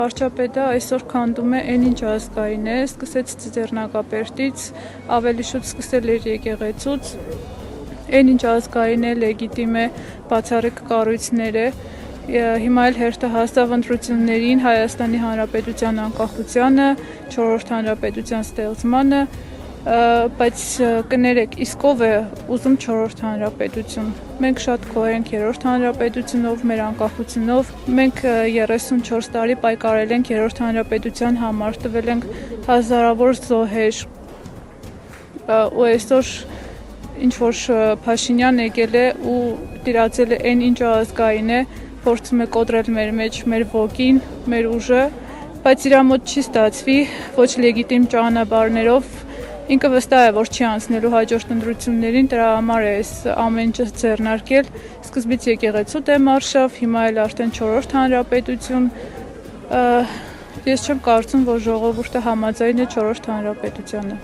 Վարչապետը այսօր քանդում է այն ինչ ազգային է, սկսեց Ձեռնարկապետից, ավելի շուտ սկսել էր եկեղեցուց, այն ինչ ազգային է, լեգիտիմ է, բացառիկ կառույցներ է, հիմա էլ հերթը հասավ ընտրություններին, Հայաստանի Հանրապետության անկախությանը, 4-րդ հանրապետության ստեղծմանը, բայց կներեք, իսկ ով է ուզում 4-րդ հանրապետություն, մենք շատ գոհ ենք 3-րդ հանրապետությունով, մեր անկախությունով, մենք 34 տարի պայքարել ենք 3-րդ հանրապետության համար, տվել ենք հազարավոր զոհեր, ու այսօր ինչ-որ Փաշինյան եկել է ու տիրացել է այն ինչ ազգային է, փորձում է կոտրել մեր մեջ մեր ոգին, մեր ուժը, բայց իր մոտ չի ստացվի, ոչ լեգիտիմ ճանապարհներով, ինքը վստահ է, որ չի անցնելու հաջորդ ընտրություններին, դրա համար է այս ամեն ինչը ձեռնարկել, սկզբից եկեղեցու դեմ արշավ, հիմա էլ արդեն 4-րդ հանրապետություն, ես չեմ կարծում, որ ժողովուրդը համաձայն է 4-րդ հանրապետությանը։